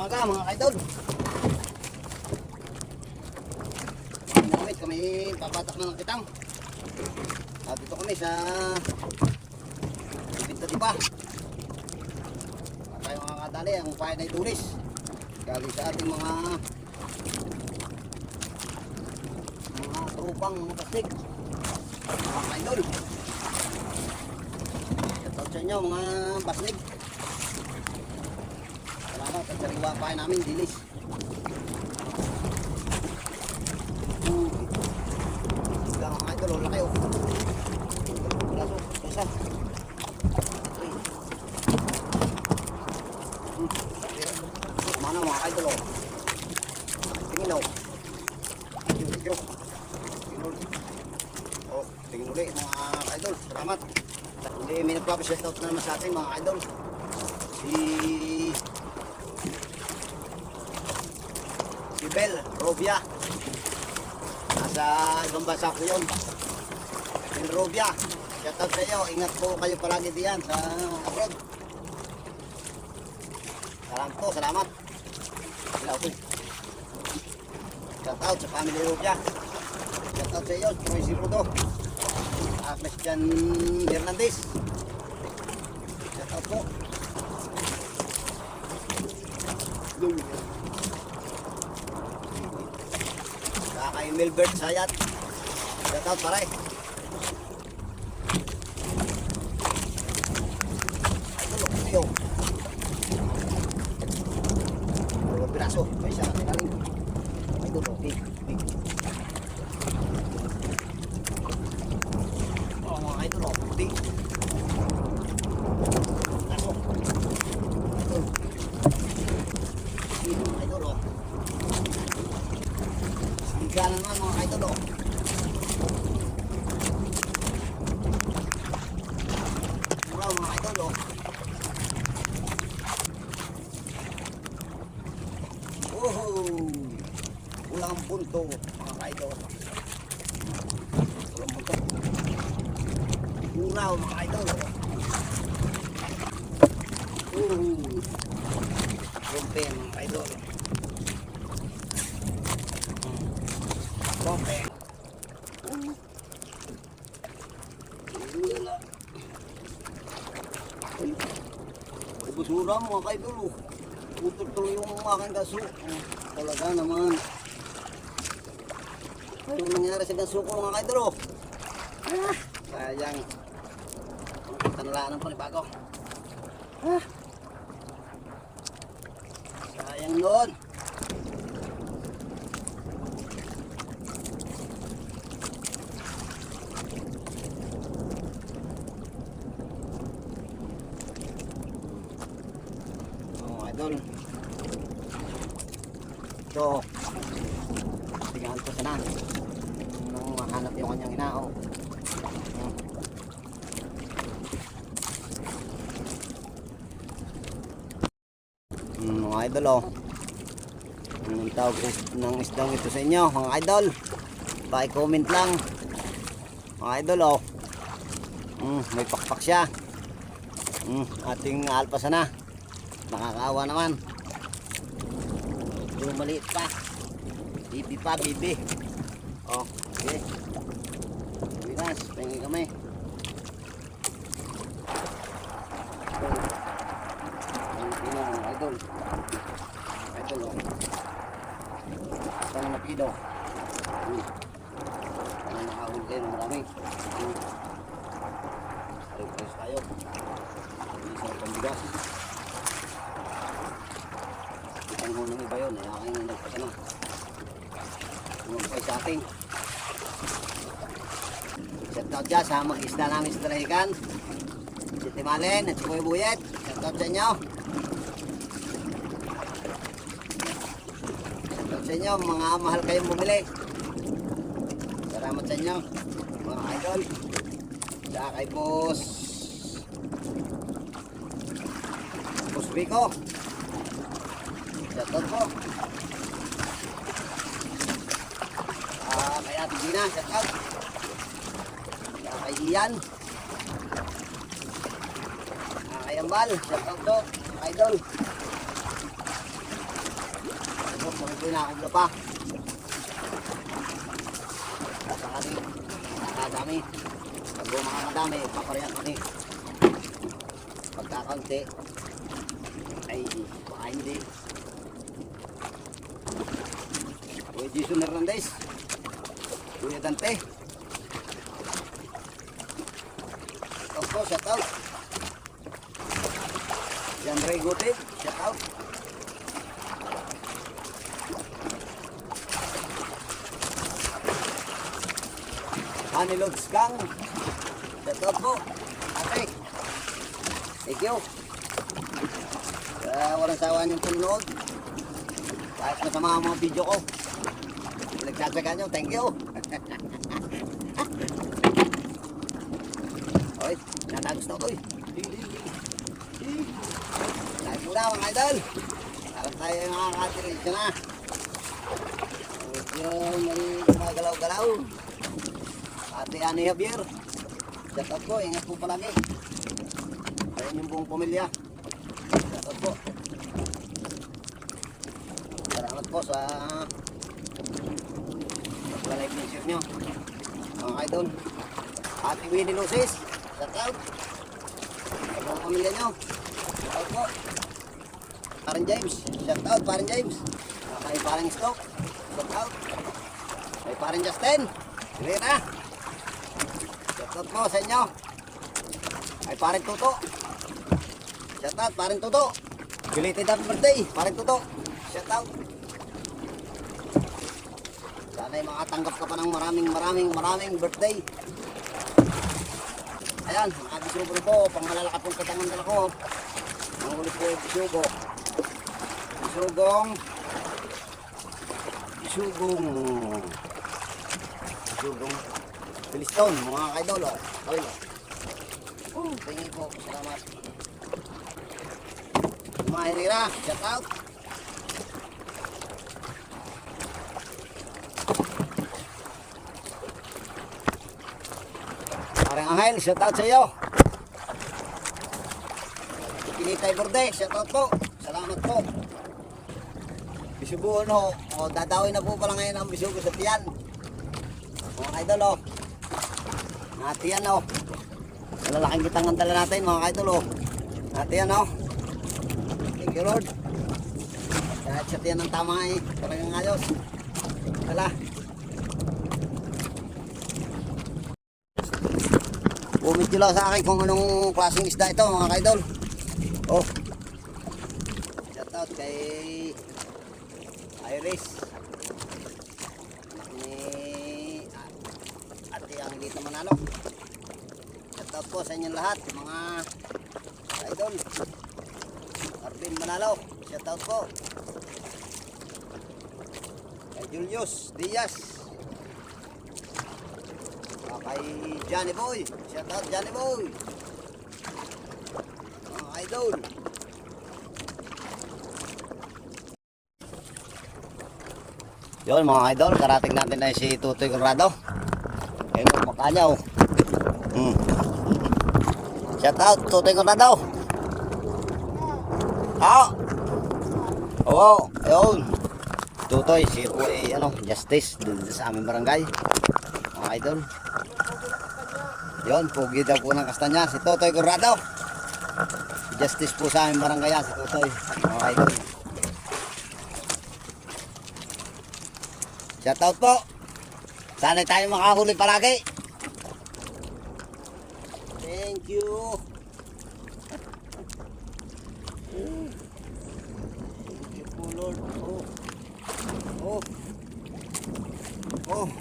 umaga mga idol. Namit kami papatak na ng kitang. Dito kami sa Ibinta Diba. Tayo mga kadali ang pahay na itulis. Galing sa ating mga trupang mga pastig. Mga idol. Shoutout sa inyo mga pastig. Salamat at sariwa pahay namin dilis. Mga idol, wala kayo. Isa. Mana mga idol o. Tingin o. Tingin ulit mga idol. Salamat. Hindi may nagpapashoutout na naman sa atin mga idol. Si Bel Robia. Nasa ibang bansa ko yun. Bel Robia. Shoutout sa iyo. Ingat po kayo palagi diyan sa abroad. Salamat. Shoutout sa family Robia. Shoutout sa iyo. Troy Sirudo. Christian Hernandez. Shoutout po. Kay Milbert Sayat. Shoutout pare. Ito. Dalawang piraso. May isa na galing. Ito po. Big. Mga idol o. Big. Piraso. Ito. Mga idol o. Siga naman mga idol o. Muraw mga idol o. Ulang punto mga idol. Ulang punto. Uraw mga idol. Rumpe mga idol. Rumpe. Busura mga idol. Tutuloy yung aking kaso. Talaga naman. Anong nangyari sa ganso ko mga kaidolo? Sayang. Tanulaan ng panibago. Sayang doon. Mga idol. Ito. Tingnan ko sana nang mahanap yung kanyang inao. Mga idol o. Anong tawag ng isdang ito sa inyo mga idol? Pa-comment lang. Mga idol o. May pakpak siya. Ating alpasa na. Nakakaawa naman. Ito maliit pa. Bibi pa, bibi. Oh, okay. Bigas, pengen kami. Ini mga idol. Idol oh. Ito na napido. Ano nakahul kayo ng marami. Request tayo. Isang pambigas. Itang hunang iba yun. Ay aking nagpasa na. Umumpay sa ating shoutout dyan sa mag-isda namin sa Tarahikan, si Timalen at si Kuya Buyet. Shoutout sa inyo. Shoutout sa inyo mga mahal kayong bumili. Salamat sa inyo mga idol. Sa kay Boss Biko. Shoutout po. Kay Ate Gina, shout out. Kay Ian. Kay Ambal, shout out to. Idol. po nakakabla pa. Sa kami, nakakadami. Pag mga madami, paparihan kami. Pagkakaunti, ay baka hindi. Kuya Jason Hernandez, Kuya Dante. Opo, shout out. Jan Ray Gutid, shout out. Honey Lods Gang, shout out po. Ate, thank you. Walang sawa niyong tunod. Kahit masama ang mga video ko. Pinagtsatsaga nyo, thank you. Oy, natagos na ito eh. Kahit muna mga idol. Parang tayo yung makakatirisya na. Medyo may gumagalaw-galaw. Ate Ani Javier. Shout out po, ingat po palagi. Ayun yung buong pamilya. Shout out po. Salamat po sa live video nyo. Mga idol. Ate Winnie Lucis. Shout out. Sa buong pamilya nyo. Shout out po. Parang James. Shout out Parang James. Kay Parang Stock. Shout out. Kay Parang Justin. Rita. Shout out po sa inyo. Kay Parang Tuto. Shout out Parang Tuto. Belated happy birthday. Parang Tuto. Shout out. Sana'y makatanggap ka pa ng maraming birthday. Ayan, mga bisugo po, pang malalaki pong katangan dala ko. Ang ulit po yung bisugo. Bisugong Pilistone, mga kaidol. Kawin o. Tingin po, salamat. Mga Herrera, shout out. Parang Angel, shout out sa iyo. Pinitay Borde, shout out po. Salamat po. Bisugo no, dadawin na po pala ngayon ang bisugo sa tiyan. Mga idol o. Natiyan o. Malalaking kitang dala natin mga idol o. Natiyan o. Thank you Lord. Kahit sa tiyan ng tama eh. Talagang ayos. Wala. Comment nyo lang sa akin kung anong klaseng isda ito mga kaidol. Oh. Shout out kay Iris. Ni Ate Angelita Manalo. Shout out po sa inyong lahat mga kaidol. Arvin Manalo. Shout out po. Kay Julius Diaz. Kay Johnny Boy, shout out Johnny Boy. Mga idol. Yun mga idol, karating natin na si Tutoy Corrado. Ayun ang mukha niya oh. Shout out Tutoy Corrado. Oo, ayun. Tutoy, si Justice dun sa aming barangay. Mga idol. Yun, pugi daw po ng kastanya, si Tutoy Corrado. Justice po sa aming barangay si Tutoy. Mga idol. Shout out po. Sana tayo makahuli palagi. Thank you. Thank you po Lord.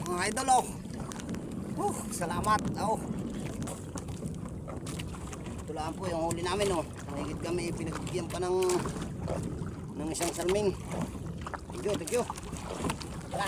Mga idol salamat. Ito lang po yung huli namin Higit kami pinagbigyan pa ng isang salming. Thank you. Tara.